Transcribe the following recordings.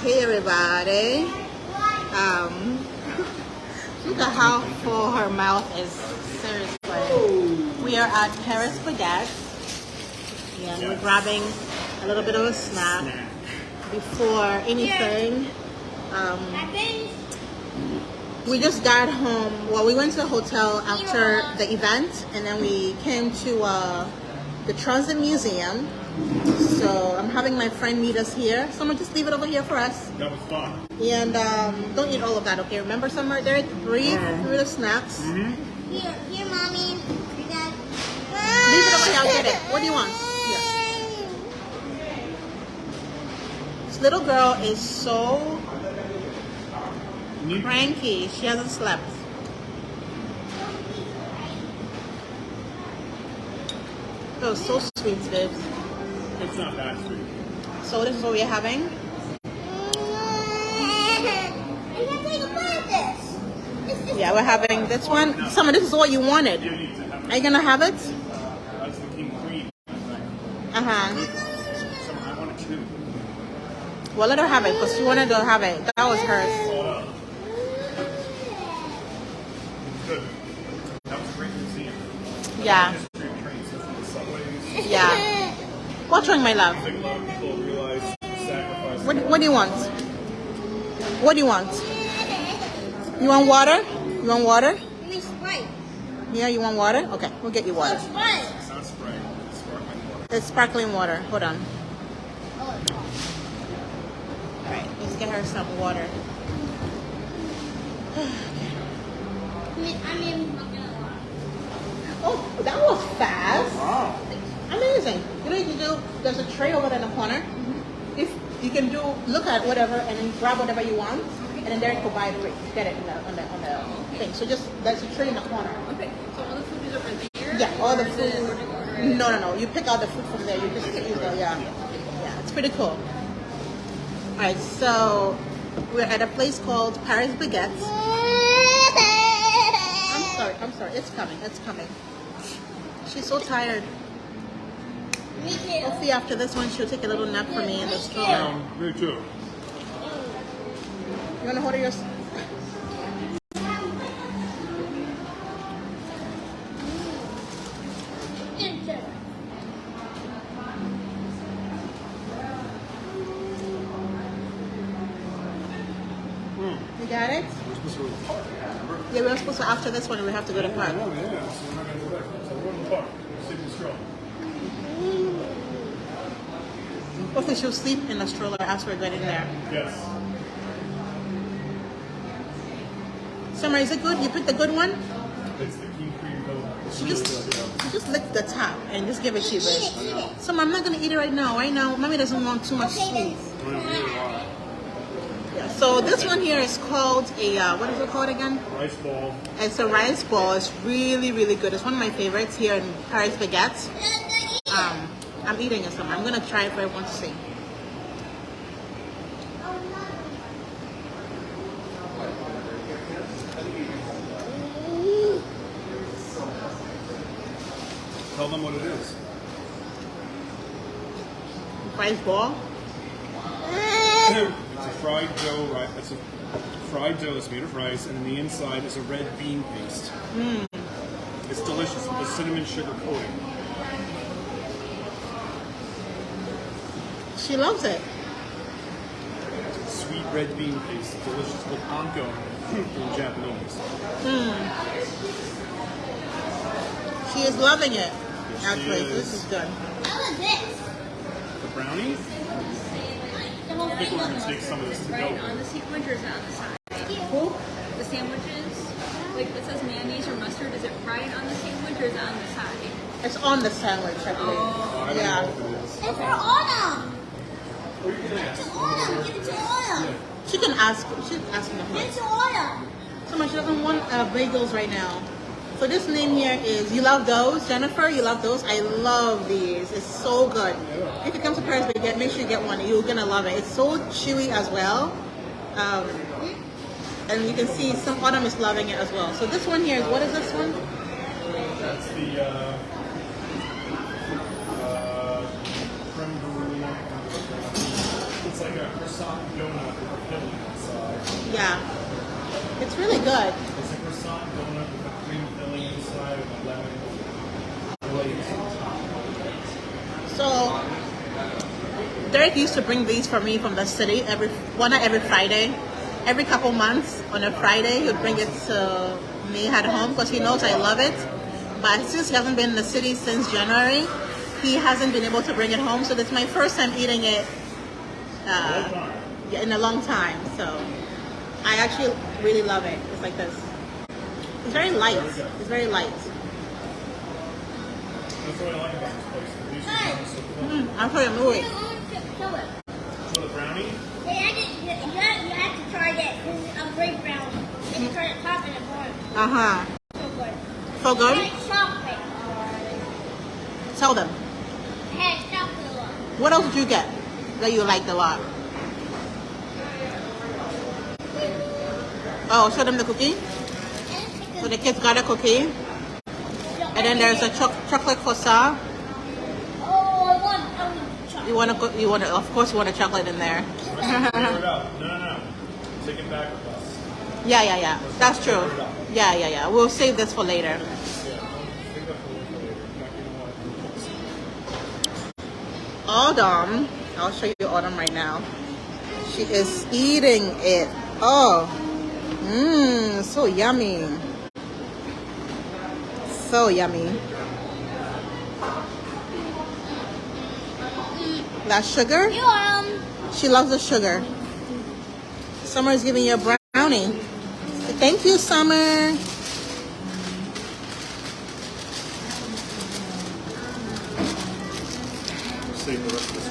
Hey everybody. Look at how full her mouth is. Seriously. We are at Paris Baguette. Yeah, we're grabbing a little bit of a snack before anything. We just got home. Well, we went to a hotel after the event, and then we came to the Transit Museum. So I'm having my friend meet us here. Someone just leave it over here for us. That was fun. And don't eat all of that, okay? Remember, Summer, Derek, breathe through the snacks. Here, mommy. Your dad. Leave it over here. I'll get it. What do you want? Here. This little girl is so cranky. She hasn't slept. Oh, so sweet, babes. It's not that sweet. So this is what we're having. Yeah, we're having this one. Summer, this is what you wanted. Are you gonna have it? That's the king queen. Uh-huh. I wanted two. Well, let her have it because she wanted to have it. That was hers. Good. That was a great museum. Yeah. History of trains, the subways. Yeah. What's wrong, my love? I think a lot of people realize sacrifice. What do you want? What do you want? You want water? You want water? Give me Sprite. Yeah, you want water? Okay, we'll get you water. Sprite. It's not Sprite. It's sparkling water. It's sparkling water. Hold on. Alright, let's get her some water. Oh, that was fast. Wow. Amazing. You know what you can do? There's a tray over there in the corner. If you can do, look at whatever and then grab whatever you want, and then Derek will buy it. Get it on the thing. So just there's a tray in the corner. Okay, so all the food is over there? Yeah, all the Or is it- food. No. You pick out the food from there. You just use the yeah. It's pretty cool. All right, so we're at a place called Paris Baguette. I'm sorry. It's coming. She's so tired. Me too. Hopefully after this one, she'll take a little nap for me in the store. Me too. You want to order yours? You got it? We're supposed to go to the park, remember? Yeah, we're supposed to, after this one, we have to go to the park. Oh, yeah. So we're not going to go back. So we're going to the park. Sit in the stroll. Hopefully she'll sleep in the stroller as we're getting there. Yes. Summer, is it good? You picked the good one? It's the king cream milk. It's You really just, good, yeah. you just lick the top and just give it to you, babe. I know. Summer, I'm not going to eat it right now. Right now, mommy doesn't want too much sweet. I don't really want Yeah, so this one here is called a, what is it called again? rice ball. It's a rice ball. It's really, really good. It's one of my favorites here in Paris Baguette. I'm eating it somewhere. I'm going to try it for everyone to see. Tell them what it is. Rice ball. It's a fried dough, right? It's a fried dough that's made of rice, and in the inside is a red bean paste. It's delicious with a cinnamon sugar coating. She loves it. Sweet red bean paste, delicious. Called anko in Japanese. She is loving it. Yes, Actually, she this is good. How is this? The brownie? The whole I think we're going to take some of this to Right go. on the sequence or is it on the side? Who? The sandwiches, like it says mayonnaise or mustard, is it right on the sandwich or is it on the side? It's on the sandwich, I believe. Oh, I don't Yeah. know what it is. It's for Autumn. Or you can ask. It's Autumn. Give it to Autumn. She can ask. She's asking Give me. it to Autumn. So much she doesn't want bagels right now. So this name here is, you love those? Jennifer, you love those? I love these. It's so good. If you come to Paris Baguette, make sure you get one. You're going to love it. It's so chewy as well. And you can see some Autumn is loving it as well. So this one here is, what is this one? That's the creme brulee. It's like a croissant donut with a filling inside. Yeah. It's really good. It's a croissant donut with a cream filling inside with a lemon glaze on top. So Derek used to bring these for me from the city every Friday. Every couple months on a Friday, he would bring it to me at home because he knows I love it. But since he hasn't been in the city since January, he hasn't been able to bring it home. So this is my first time eating it in a long time. So I actually really love it. It's like this. It's very light. It's very light. That's what I like about this place. The pastry comes so full. I'll tell you a movie. So the brownie, You have to try that because it's a great brownie. You have to try the top and the bottom. Uh-huh. So good. So good? Like chocolate. Tell them. It has chocolate a lot. What else did you get that you liked a lot? Oh, show them the cookie. So the kids got a cookie. And then there's a chocolate croissant. Oh, I want chocolate. You want to, of course you want a chocolate in there. figure it out. No. Take it back with us. Yeah. That's true. Yeah. We'll save this for later. Yeah, I'll think of it for later. In fact, you know what? Autumn, I'll show you Autumn right now. She is eating it. Oh, so yummy. So yummy. That sugar? She loves the sugar. Summer is giving you a brownie. Thank you, Summer. Save the rest of this.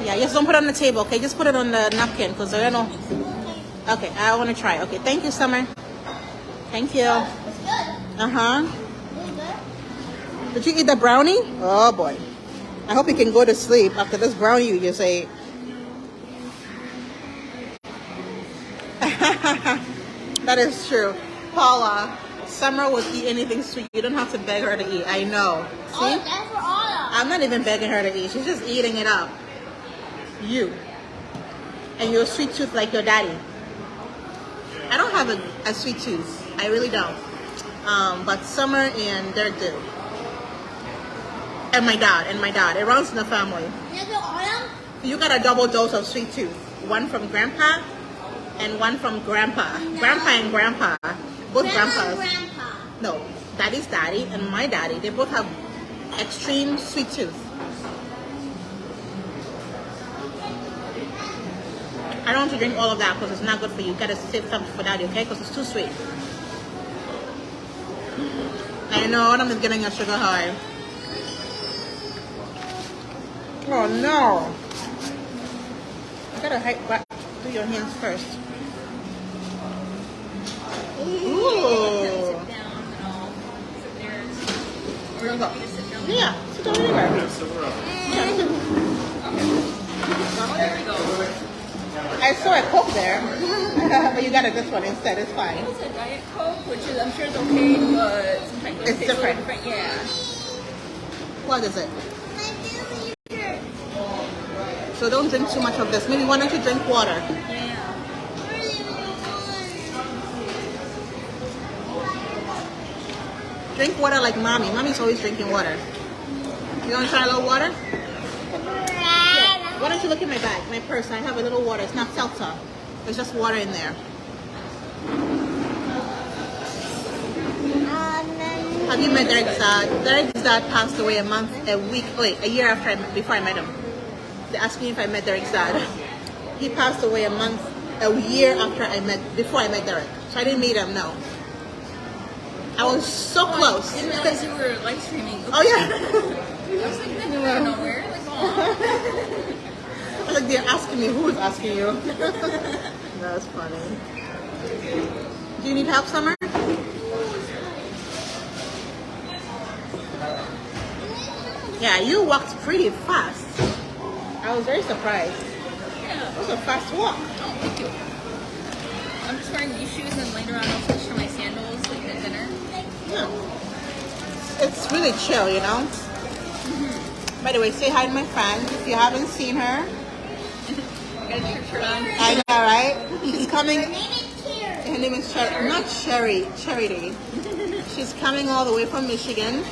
Yeah, just don't put it on the table, okay? Just put it on the napkin because I don't know. Okay, I want to try. Okay, thank you, Summer. Thank you. It's good. Uh-huh. Really good. Did you eat the brownie? Oh, boy. I hope you can go to sleep after this brownie you just ate. That is true. Paula, Summer would eat anything sweet. You don't have to beg her to eat. I know. Oh, See? that's for Autumn. I'm not even begging her to eat. She's just eating it up. You. And you're a sweet tooth like your daddy. I don't have a sweet tooth. I really don't. But Summer and Derek do. And my dad. It runs in the family. You know Autumn? You got a double dose of sweet tooth. One from Grandpa and one from Grandpa. Grandpa and Grandpa. Both Grandma grandpas. and Grandpa. No, Daddy's daddy and my daddy. They both have extreme sweet tooth. I don't want to drink all of that because it's not good for you. You gotta save some for Daddy, okay? Because it's too sweet. I know, Autumn is getting a sugar high. Oh no! You gotta do your hands first. Ooh. Sit down and I'll sit there. Or you want me to sit down? Yeah, sit down anywhere. Yeah, so we're up. Oh, there we go. I saw a Coke there, but you got this one instead. It's fine. It's a Diet Coke, which is, I'm sure it's okay, but sometimes It's it tastes a little different. Yeah. What is it? So don't drink too much of this. Maybe why don't you drink water? Yeah. Drink water like Mommy. Mommy's always drinking water. You want to try a little water? Why don't you look in my bag, my purse? I have a little water. It's not seltzer. There's just water in there. Have you met Derek's dad? Derek's dad passed away a year after before I met him. They asked me if I met Derek's dad. He passed away a month a year before I met Derek. So I didn't meet him, no. I was so close. I didn't realize you were live streaming. Oh yeah. I was like, that came out of nowhere. Like, oh. Like they're asking me, who is asking you? That's funny. Do you need help, Summer? Yeah, you walked pretty fast. I was very surprised. Yeah. It was a fast walk. Oh, thank you. I'm just wearing these shoes and later on I'll switch to my sandals like at dinner. Yeah. It's really chill, you know? By the way, say hi to my friend if you haven't seen her. I got a shirt on. I know, right? She's coming. Her name is Cherry. Her name is not Cherry, Charity. She's coming all the way from Michigan.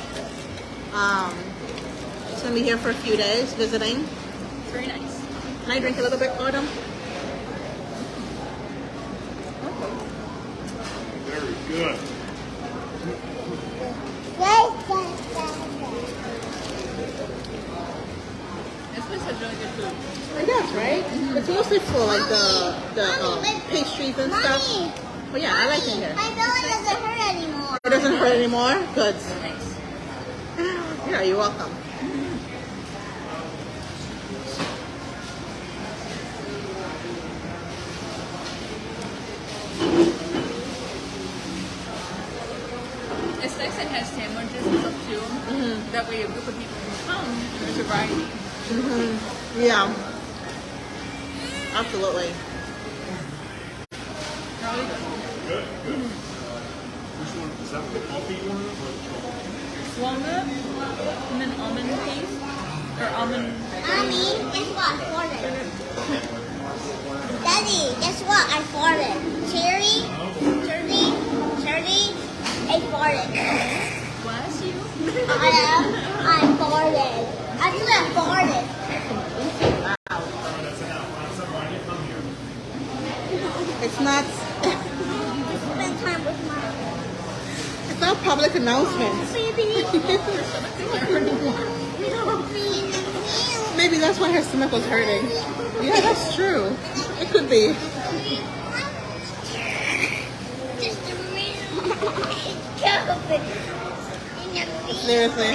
She's gonna be here for a few days visiting. It's very nice. Can I drink a little bit, Autumn? Very good. This place has really good food. I guess, right? It's mostly for like the pastries and stuff. Mommy, But yeah, I like it here. my belly doesn't hurt anymore. It doesn't hurt anymore? Good. Nice. Yeah, you're welcome. It's nice it has sandwiches and stuff too. That way a group of people can come and there's a variety. Yeah. Absolutely. Really good. Good, good. Which one? Is that the coffee one or the chocolate? Walnut and then almond paste or almond. Mommy, guess what? I farted. Daddy, guess what? I farted. Cherry, I farted. Bless you. I farted. Actually, I farted. Oh, that's enough. Why did you come here? It's not Spend time with my it's not a public announcement. baby. Maybe that's why her stomach was hurting. Yeah, that's true. It could be. Just a minute. Seriously.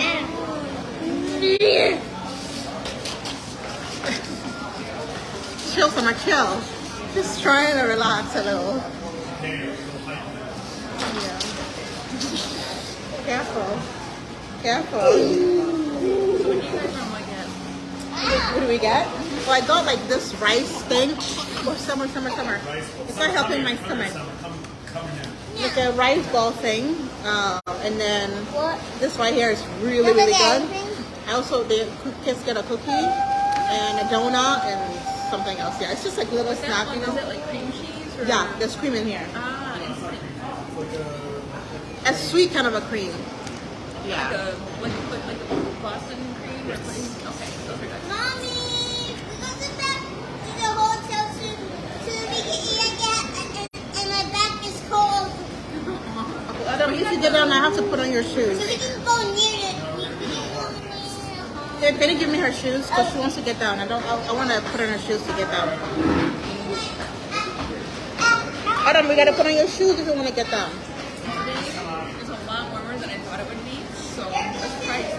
Chill, Summer, chill. Just trying to relax a little. Yeah. Careful. Careful. So what do you guys normally get? What do we get? Well, I got like this rice thing. Oh, summer. It's not helping my stomach. Come here. Like a rice ball thing. And then What? this right here is really, really good. I also, the kids get a cookie and a donut and something else. Yeah, it's just like little Is that snack, one, you is know? it like cream cheese? Or Yeah, there's cream in here. Ah, instant. A sweet kind of a cream. Like Yeah. a Boston cream or something. Okay, those are good. Mommy, we go back to the hotel to make it eat again, and my back is cold. Adam, if you get down, I have to put on your So shoes. we can go near it. Yeah, Penny, give me her shoes because she wants to get down. I want to put on her shoes to get down. Adam, we gotta put on your shoes if you want to get down. Today is a lot warmer than I thought it would be, so I'm surprised.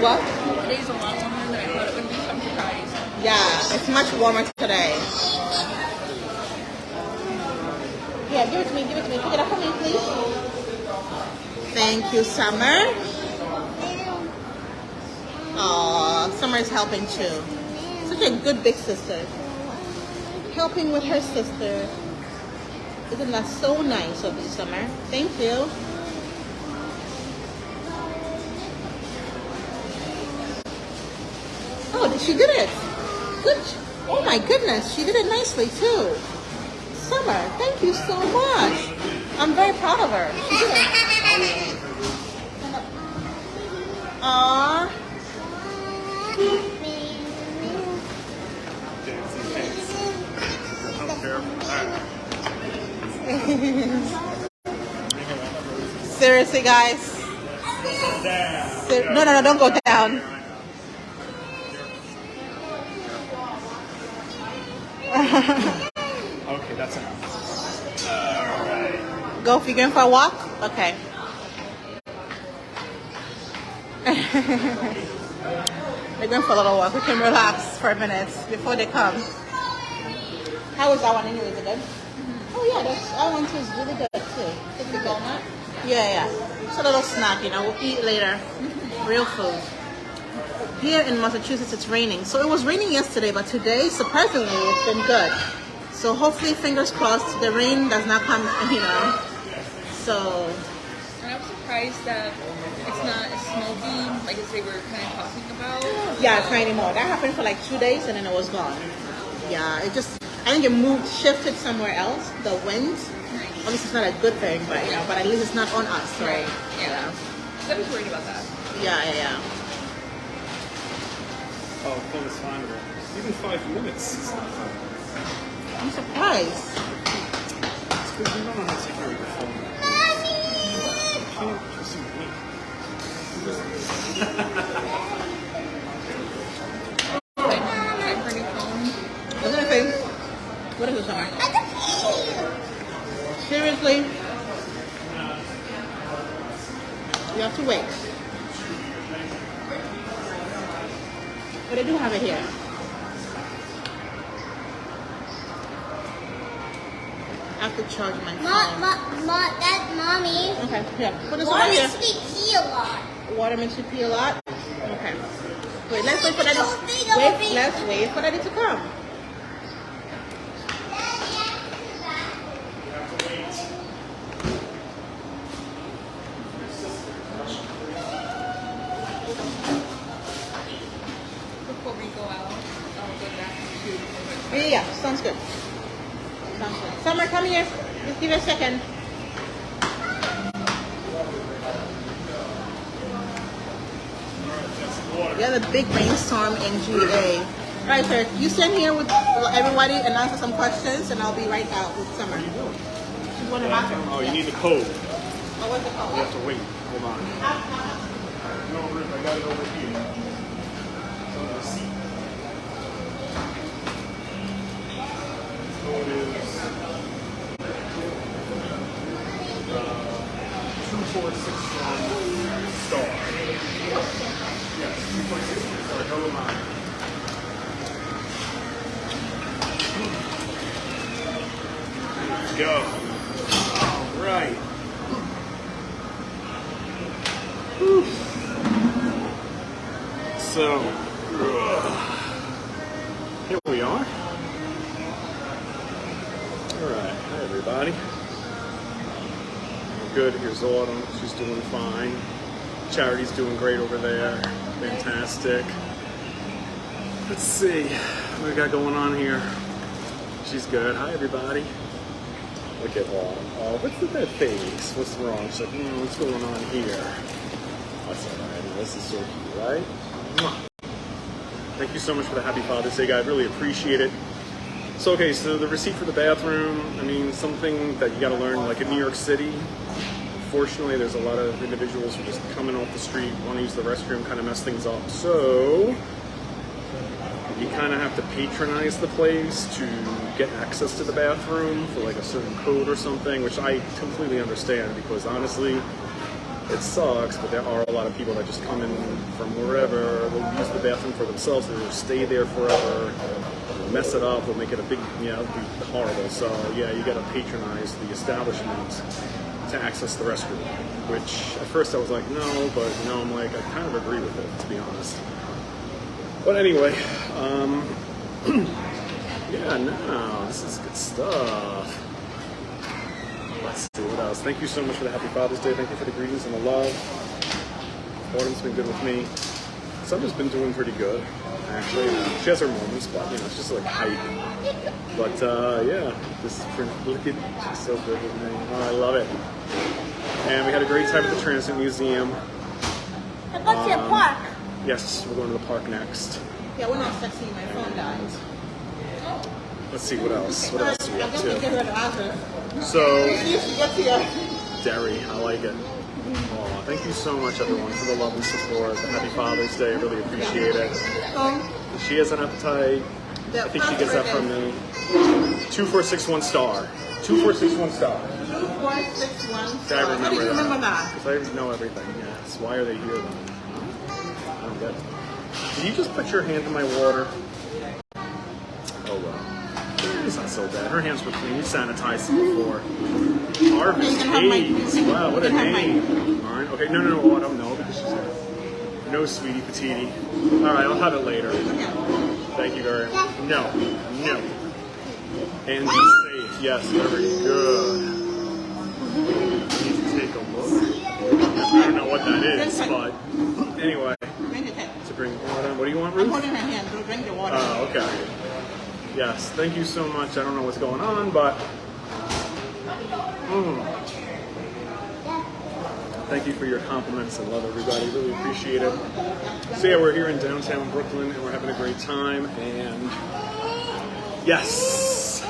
What? Today's a lot warmer than I thought it would be, so I'm surprised. Yeah, it's much warmer today. Yeah, give it to me. Pick it up for me, please. Thank you, Summer. Aw, Summer is helping too. Such a good big sister. Helping with her sister. Isn't that so nice of you, Summer? Thank you. Oh, she did it. Good. Oh my goodness, she did it nicely too. Summer, thank you so much. I'm very proud of her. She did it. Aww. Seriously, guys. No, don't go down. That's enough. Go if you're going for a walk? Okay. They're going for a little walk. We can relax for a minute before they come. How was that one anyway? Is it good? Oh yeah, that one too is really good too. It's a good. Yeah. It's a little snack, you know. We'll eat later. Real food. Here in Massachusetts, it's raining. So it was raining yesterday, but today, surprisingly, it's been good. So hopefully, fingers crossed, the rain does not come, you know. So. And I'm surprised that it's not as smoky, like as they were kind of talking about. Yeah, it's not anymore. That happened for like 2 days and then it was gone. Yeah, it just, I think it moved, shifted somewhere else. The wind, obviously it's not a good thing, but you know, but at least it's not on us, right? Yeah. I was worried about that. Yeah. Oh, phone is fine. Even 5 minutes is not fun. I'm surprised. It's because you don't know how to take care of your phone. You can't just wait. Time for a new phone. What's that thing? What is it, Summer? Seriously? You have to wait. But I do have it here. I have to charge my phone. That's mommy. Okay, here. Put this Why over here. does we pee a lot? Water makes you pee a lot? Okay. Wait, let's wait for Daddy. Let's wait for Daddy to come. Before we go out, I'll go back to. Yeah, sounds good. Sounds good. Summer, come here. Just give it a second. We have a big rainstorm in GA. All right, sir. You stand here with everybody and answer some questions, and I'll be right out with Summer. She's going to the bathroom. Oh, you Yeah. need the code. Oh, what's the You code? have to wait. Hold on. No, Rick, I got it over here. It's on the seat. Code is 2461 star. Yes, 2461 star. Go line. Let's go. All right. So, here we are. Alright, hi everybody. Good, here's Autumn. She's doing fine. Charity's doing great over there. Fantastic. Let's see what we got going on here. She's good. Hi everybody. Look at Autumn. Oh, what's with that face? What's wrong? She's like, what's going on here? That's alright. This is so cute, right? Mwah. Thank you so much for the Happy Father's Day, guys. Really appreciate it. So, okay, so the receipt for the bathroom, I mean, something that you got to learn, like in New York City, unfortunately, there's a lot of individuals who just coming off the street, want to use the restroom, kind of mess things up. So, you kind of have to patronize the place to get access to the bathroom for like a certain code or something, which I completely understand because honestly, it sucks, but there are a lot of people that just come in from wherever, they'll use the bathroom for themselves, they'll stay there forever, mess it up, they'll make it a big, it'll be horrible. So yeah, you gotta patronize the establishment to access the restroom, which at first I was like, no, but now I'm like, I kind of agree with it, to be honest. But anyway, yeah, no, this is good stuff. Let's see what else. Thank you so much for the Happy Father's Day. Thank you for the greetings and the love. Autumn's been good with me. Summer's been doing pretty good, actually. She has her moments, but it's just like hype. But yeah, this is pretty good. She's so good with me. Oh, I love it. And we had a great time at the Transit Museum. I go to the park. Yes, we're going to the park next. Yeah, we're not sexy. My phone died. Let's see what else. What else are we I up guess we to? give her the answer. So, You should get to your... Derry, I like it. Oh, thank you so much, everyone, for the love and support. Happy Father's Day. I really appreciate it. She has an appetite. I think she gets that from me. 2461 star. 2461 star. 2461. I remember How do you remember that? Because I know everything, yes. Why are they here then? I don't get it. Did you just put your hand in my water? Oh well. It's not so bad. Her hands were clean. You sanitized them before. Harvest Hayes. Wow, what a name. Alright, okay, no, Autumn, no, because she's here. No, sweetie patini. Alright, I'll have it later. Thank you very much. No. And be safe. Yes, very good. Need to take a look. I don't know what that is, but anyway. To bring water. What do you want, Ruth? I'm holding her hand. Don't drink the water. Oh, okay. Yes, thank you so much. I don't know what's going on, but thank you for your compliments. I love everybody. Really appreciate it. So yeah, we're here in downtown Brooklyn and we're having a great time. And yes,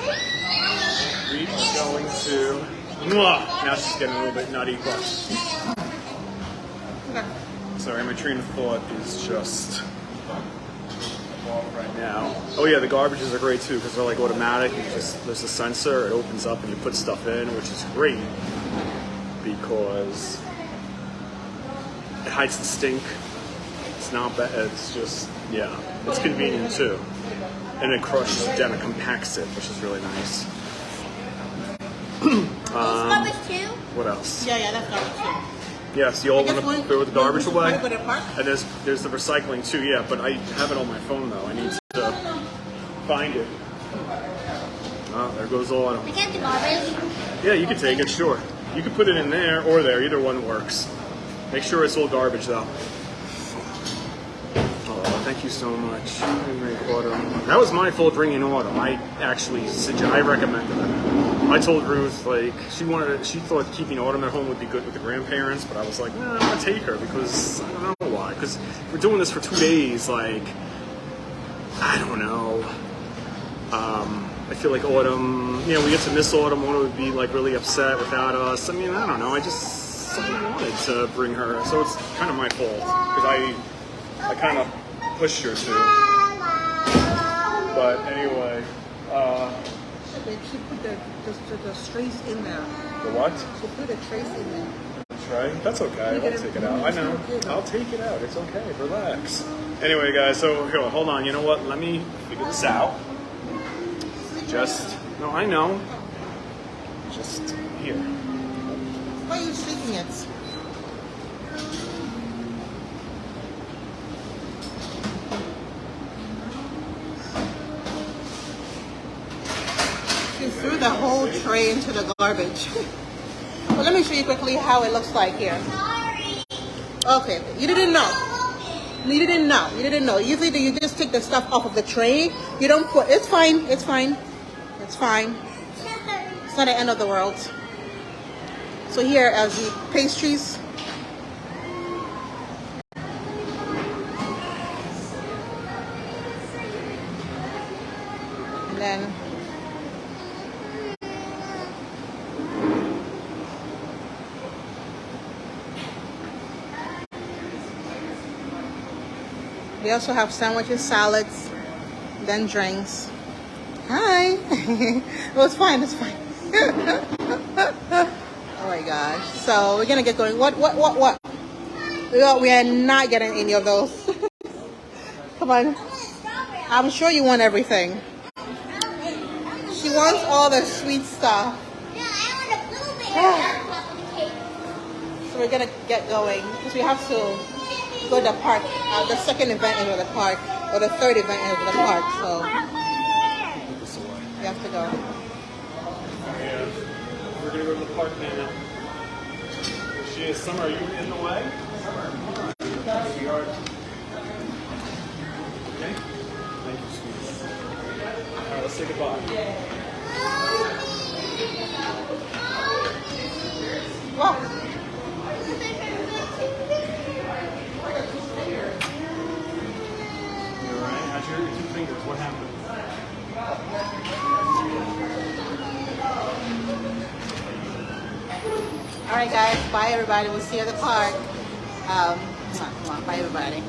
Reed is going to. Now she's getting a little bit nutty, but sorry, my train of thought is just off right now. Oh yeah, the garbages are great too because they're like automatic. There's a sensor, it opens up and you put stuff in, which is great because it hides the stink. It's not bad. It's just it's convenient too, and it crushes it down and compacts it, which is really nice. Garbage too? What else? Yeah, that's garbage too. Yes, you all want to throw the garbage away. And there's the recycling too, yeah, but I have it on my phone though. I need to find it. Oh, there goes Autumn. We can't do garbage. Yeah, you can take it, sure. You can put it in there or there, either one works. Make sure it's all garbage though. Oh, thank you so much. Autumn. That was my fault bringing Autumn. I recommended it. I told Ruth, she thought keeping Autumn at home would be good with the grandparents, but I was like, no, I'm gonna take her because I don't know why. Because we're doing this for 2 days, I don't know. I feel like Autumn, we get to miss Autumn. Autumn would be really upset without us. I mean, I don't know. I just wanted to bring her, so it's kind of my fault because I kind of pushed her to. But anyway. She put the trace in there. The what? She put the trace in there. Try? That's okay. I'll take it out. I know. I'll take it out. It's okay. Relax. Anyway, guys, so here, hold on. You know what? Let me figure this out. No, I know. Just here. Why are you shaking it? She threw the whole tray into the garbage. Well, let me show you quickly how it looks like here. Okay, you didn't know. Usually you just take the stuff off of the tray. You don't put, it's fine. It's not the end of the world. So here as the pastries. And then we also have sandwiches, salads, then drinks. Hi. Well, it's fine. Oh my gosh. So we're gonna get going. What? We are not getting any of those. Come on. I'm sure you want everything. She wants all the sweet stuff. No, I want a blueberry. So we're gonna get going because we have to go to the park. The second event is at the park, or the third event is at the park. So we have to go. Yeah, we're gonna go to the park now. She is. Summer, are you in the way? Summer, come on. Sweetheart. Okay. Thank you, sweetie. All right, let's say goodbye. Wow. How's your 2 fingers? What happened? All right, guys. Bye, everybody. We'll see you at the park. Come on. Bye, everybody.